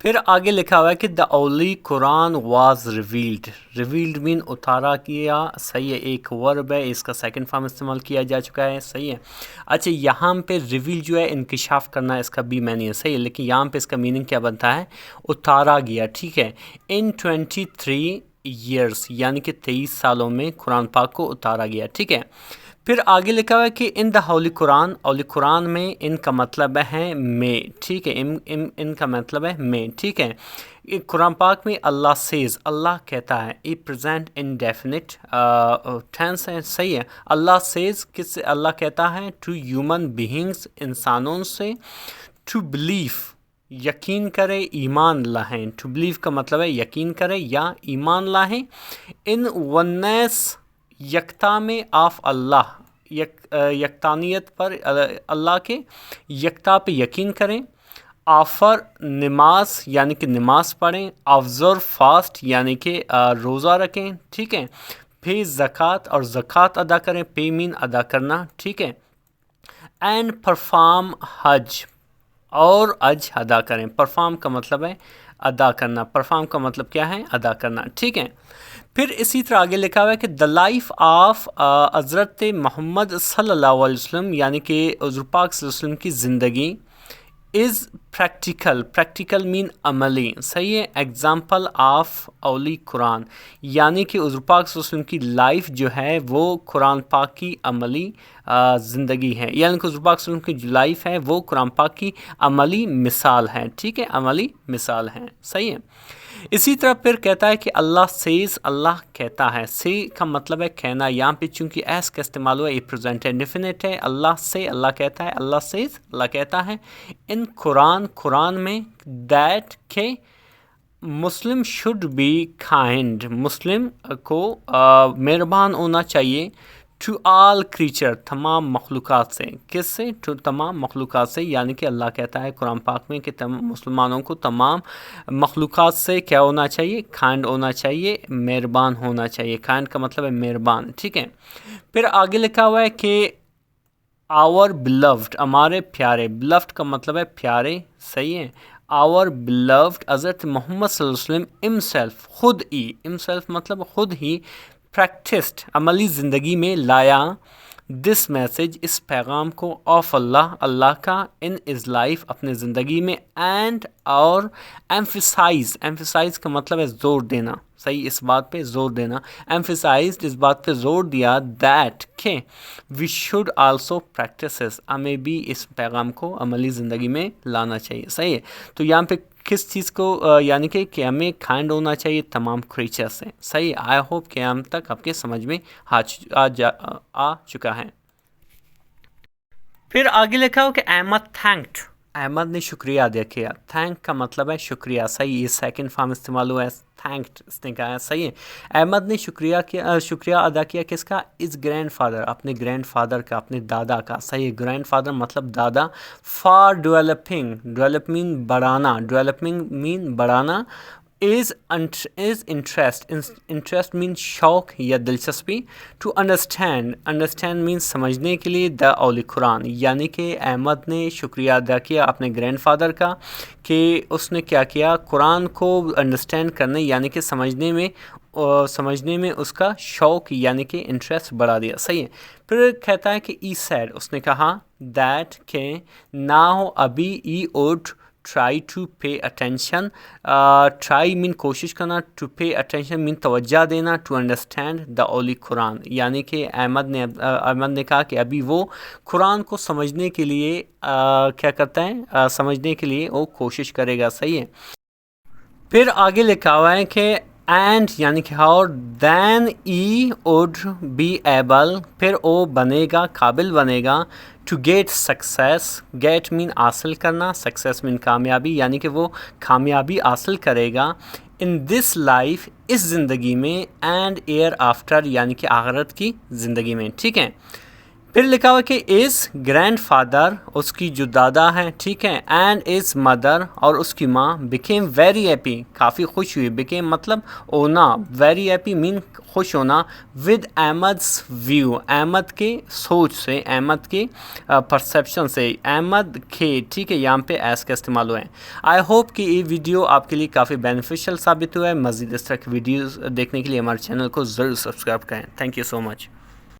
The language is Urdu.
پھر آگے لکھا ہوا ہے کہ دا اولی قرآن واز ریویلڈ. ریویلڈ مین اتارا کیا، صحیح ہے، ایک ورب ہے، اس کا سیکنڈ فارم استعمال کیا جا چکا ہے، صحیح ہے. اچھا یہاں پہ ریویل جو ہے انکشاف کرنا، اس کا بھی معنی ہے، صحیح ہے، لیکن یہاں پہ اس کا میننگ کیا بنتا ہے؟ اتارا گیا، ٹھیک ہے. ان 23 ایئرس یعنی کہ 23 سالوں میں قرآن پاک کو اتارا گیا، ٹھیک ہے. پھر آگے لکھا ہوا ہے کہ ان دا ہولی قرآن، ہولی قرآن میں ان کا مطلب ہے میں، ٹھیک ہے، ان کا مطلب ہے میں، ٹھیک ہے. قرآن پاک میں اللہ سیز، اللہ کہتا ہے، ای پریزنٹ انڈیفینٹ ٹینس ہے، صحیح ہے. اللہ سیز کس سے اللہ کہتا ہے؟ ٹو ہیومن بینگس، انسانوں سے، ٹو بلیف یقین کرے، ایمان لائیں. ٹو بلیف کا مطلب ہے یقین کرے یا ایمان لائیں. ان ونیس یکتا میں آف اللہ، یکتانیت پر، اللہ کے یکتا پہ یقین کریں. آفر نماز یعنی کہ نماز پڑھیں. آفزر فاسٹ یعنی کہ روزہ رکھیں، ٹھیک ہے. پھر زکوٰۃ اور زکوٰۃ ادا کریں، پے مین ادا کرنا، ٹھیک ہے. اینڈ پرفارم حج، اور حج ادا کریں. پرفارم کا مطلب ہے ادا کرنا، پرفارم کا مطلب کیا ہے؟ ادا کرنا، ٹھیک ہے. پھر اسی طرح آگے لکھا ہوا ہے کہ دا لائف آف حضرت محمد صلی اللہ علیہ وسلم یعنی کہ حضور پاک صلی اللہ علیہ وسلم کی زندگی از پریکٹیکل. پریکٹیکل مین عملی، صحیح ہے. ایگزامپل آف اولی قرآن یعنی کہ حضور پاک صلی اللہ علیہ وسلم کی لائف جو ہے وہ قرآن پاک کی عملی زندگی ہے، یعنی کہ حضور پاک صلی اللہ علیہ وسلم کی جو لائف ہے وہ قرآن پاک کی عملی مثال ہے، ٹھیک ہے، عملی مثال ہے، صحیح ہے. اسی طرح پھر کہتا ہے کہ اللہ سیز، اللہ کہتا ہے. سی کا مطلب ہے کہنا، یہاں پہ چونکہ ایس کا استعمال ہوا، یہ پریزنٹ انڈیفینٹ ہے. اللہ سے، اللہ کہتا ہے، اللہ سیز، اللہ کہتا ہے. ان قرآن میں دیٹ کہ مسلم شوڈ بی کائنڈ، مسلم کو مہربان ہونا چاہیے. ٹو آل کریچر، تمام مخلوقات سے. کس سے؟ ٹو تمام مخلوقات سے، یعنی کہ اللہ کہتا ہے قرآن پاک میں کہ مسلمانوں کو تمام مخلوقات سے کیا ہونا چاہیے؟ کائنڈ ہونا چاہیے، مہربان ہونا چاہیے. کائنڈ کا مطلب ہے مہربان، ٹھیک ہے. پھر آگے لکھا ہوا ہے کہ آور بلوڈ، ہمارے پیارے. بلوڈ کا مطلب ہے پیارے، صحیح ہے. آور بلوڈ حضرت محمد صلی اللہ علیہ وسلم امسیلف، خود ہی، امسیلف مطلب خود ہی، پریکٹسڈ عملی زندگی میں لایا. دس میسج، اس پیغام کو، آف اللہ، اللہ کا، ان از لائف، اپنے زندگی میں. اینڈ اور ایمفیسائز کا مطلب ہے زور دینا، صحیح، اس بات پہ زور دینا. ایمفیسائزڈ، اس بات پہ زور دیا، دیٹ کہ وی شوڈ آلسو پریکٹسز، ہمیں بھی اس پیغام کو عملی زندگی میں لانا چاہیے، صحیح ہے. تو یہاں پہ کس چیز کو یعنی کہ ہمیں کائنڈ ہونا چاہیے تمام کریچر سے، صحیح. آئی ہوپ کہ ہم تک آپ کے سمجھ میں آ چکا ہے. پھر آگے لکھا ہو کہ احمد تھینکڈ، احمد نے شکریہ ادا کیا. تھینک کا مطلب ہے شکریہ، صحیح. یہ سیکنڈ فارم استعمال ہوا ہے، تھینکڈ اس نے کہا ہے، صحیح ہے. احمد نے شکریہ ادا کیا کس کا؟ از گرینڈ فادر، اپنے گرینڈ فادر کا، اپنے دادا کا، صحیح. گرینڈ فادر مطلب دادا. فار ڈیولپنگ، ڈیولپ مین بڑھانا، ڈیولپنگ مین بڑھانا. از انٹرسٹ، انٹرسٹ مین شوق یا دلچسپی. ٹو انڈرسٹینڈ، انڈرسٹینڈ مین سمجھنے کے لیے. دا اولی قرآن یعنی کہ احمد نے شکریہ ادا کیا اپنے گرینڈ فادر کا کہ اس نے کیا کیا؟ قرآن کو انڈرسٹینڈ کرنے یعنی کہ سمجھنے میں اس کا شوق یعنی کہ انٹرسٹ بڑھا دیا، صحیح ہے. پھر کہتا ہے کہ ای سیڈ، اس نے کہا، دیٹ کہ ناؤ ابھی، we would try to pay attention. Try مین کوشش کرنا، ٹو پے اٹینشن مین توجہ دینا. ٹو انڈرسٹینڈ دا اولی قرآن یعنی کہ احمد نے کہا کہ ابھی وہ قرآن کو سمجھنے کے لیے کیا کرتا ہے؟ سمجھنے کے لیے وہ کوشش کرے گا، صحیح ہے. پھر آگے لکھا ہوا ہے کہ اینڈ یعنی کہ اور دین ای وڈ بی ایبل، پھر وہ بنے گا، قابل بنے گا. ٹو گیٹ سکسیس، گیٹ مین حاصل کرنا، سکسیس مین کامیابی یعنی کہ وہ کامیابی حاصل کرے گا. ان دس لائف، اس زندگی میں. اینڈ ایئر آفٹر یعنی کہ آخرت کی زندگی میں، ٹھیک ہے. پھر لکھا ہوا کہ از گرینڈ فادر، اس کی جو دادا ہیں، ٹھیک ہے، اینڈ از مدر، اور اس کی ماں، بیکیم ویری ہیپی، کافی خوش ہوئی، بیکیم مطلب ہونا، ویری ہیپی مین خوش ہونا، ود احمد's ویو، احمد کے سوچ سے، احمد کے پرسیپشن سے، احمد کے، ٹھیک ہے، یہاں پہ ایس کا استعمال ہوا ہے۔ آئی ہوپ کہ یہ ویڈیو آپ کے لیے کافی بینیفیشیل ثابت ہوا ہے۔ مزید اس طرح کی ویڈیوز دیکھنے کے لیے ہمارے چینل کو ضرور سبسکرائب کریں۔ Thank you so much.